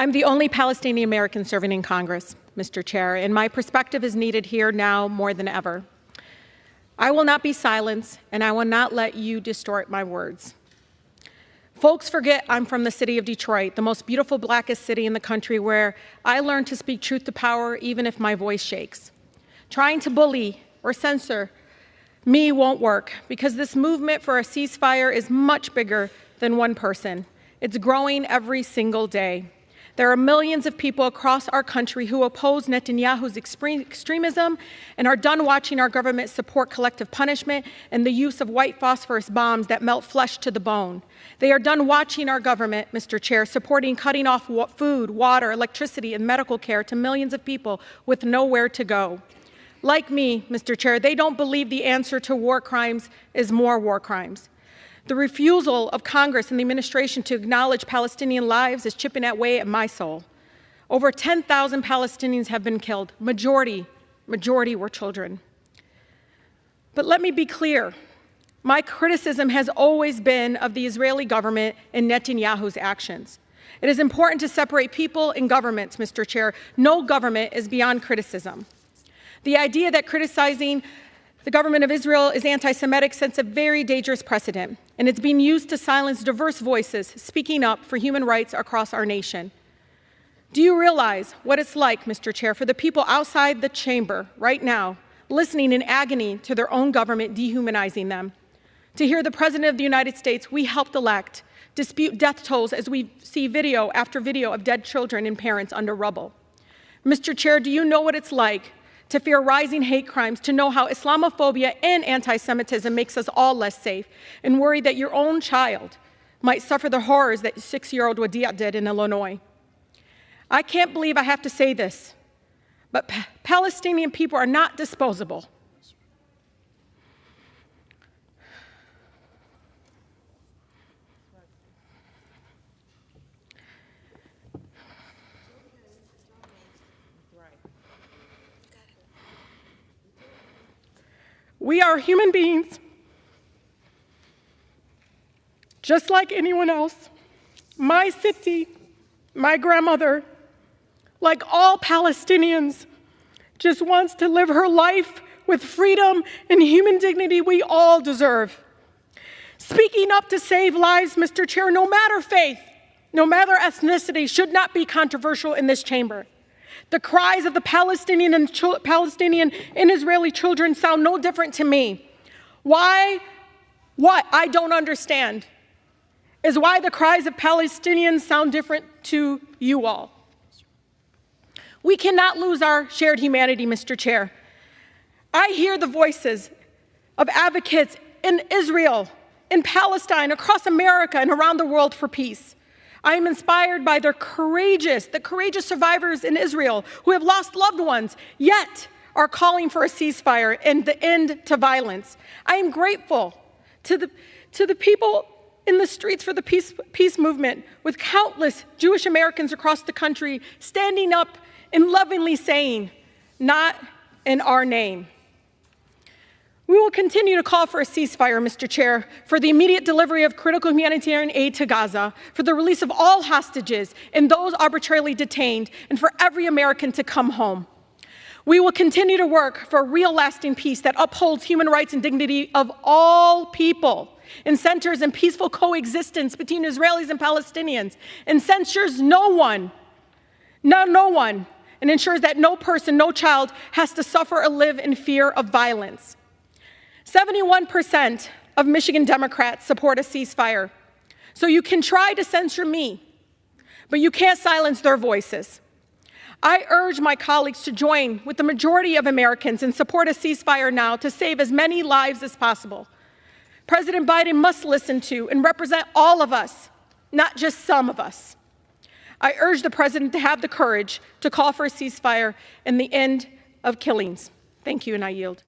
I'm the only Palestinian American serving in Congress, Mr. Chair, and my perspective is needed here now more than ever. I will not be silenced, and I will not let you distort my words. Folks forget I'm from the city of Detroit, the most beautiful, blackest city in the country, where I learned to speak truth to power even if my voice shakes. Trying to bully or censor me won't work, because this movement for a ceasefire is much bigger than one person. It's growing every single day. There are millions of people across our country who oppose Netanyahu's extremism and are done watching our government support collective punishment and the use of white phosphorus bombs that melt flesh to the bone. They are done watching our government, Mr. Chair, supporting cutting off food, water, electricity, and medical care to millions of people with nowhere to go. Like me, Mr. Chair, they don't believe the answer to war crimes is more war crimes. The refusal of Congress and the administration to acknowledge Palestinian lives is chipping away at my soul. Over 10,000 Palestinians have been killed. Majority were children. But let me be clear. My criticism has always been of the Israeli government and Netanyahu's actions. It is important to separate people and governments, Mr. Chair. No government is beyond criticism. The idea that criticizing the government of Israel is anti-Semitic sets a very dangerous precedent, and it's being used to silence diverse voices speaking up for human rights across our nation. Do you realize what it's like, Mr. Chair, for the people outside the chamber right now, listening in agony to their own government dehumanizing them? To hear the President of the United States we helped elect dispute death tolls as we see video after video of dead children and parents under rubble? Mr. Chair, do you know what it's like to fear rising hate crimes, to know how Islamophobia and anti-Semitism makes us all less safe, and worry that your own child might suffer the horrors that 6-year-old Wadia did in Illinois? I can't believe I have to say this, but Palestinian people are not disposable. We are human beings, just like anyone else. My city, my grandmother, like all Palestinians, just wants to live her life with freedom and human dignity we all deserve. Speaking up to save lives, Mr. Chair, no matter faith, no matter ethnicity, should not be controversial in this chamber. The cries of the Palestinian and Israeli children sound no different to me. What I don't understand is why the cries of Palestinians sound different to you all. We cannot lose our shared humanity, Mr. Chair. I hear the voices of advocates in Israel, in Palestine, across America, and around the world for peace. I am inspired by the courageous survivors in Israel who have lost loved ones, yet are calling for a ceasefire and the end to violence. I am grateful to the people in the streets for the peace movement, with countless Jewish Americans across the country standing up and lovingly saying, "Not in our name." We will continue to call for a ceasefire, Mr. Chair, for the immediate delivery of critical humanitarian aid to Gaza, for the release of all hostages and those arbitrarily detained, and for every American to come home. We will continue to work for a real lasting peace that upholds human rights and dignity of all people and centers in peaceful coexistence between Israelis and Palestinians, and censures no one, and ensures that no person, no child has to suffer or live in fear of violence. 71% of Michigan Democrats support a ceasefire. So you can try to censure me, but you can't silence their voices. I urge my colleagues to join with the majority of Americans and support a ceasefire now to save as many lives as possible. President Biden must listen to and represent all of us, not just some of us. I urge the President to have the courage to call for a ceasefire and the end of killings. Thank you, and I yield.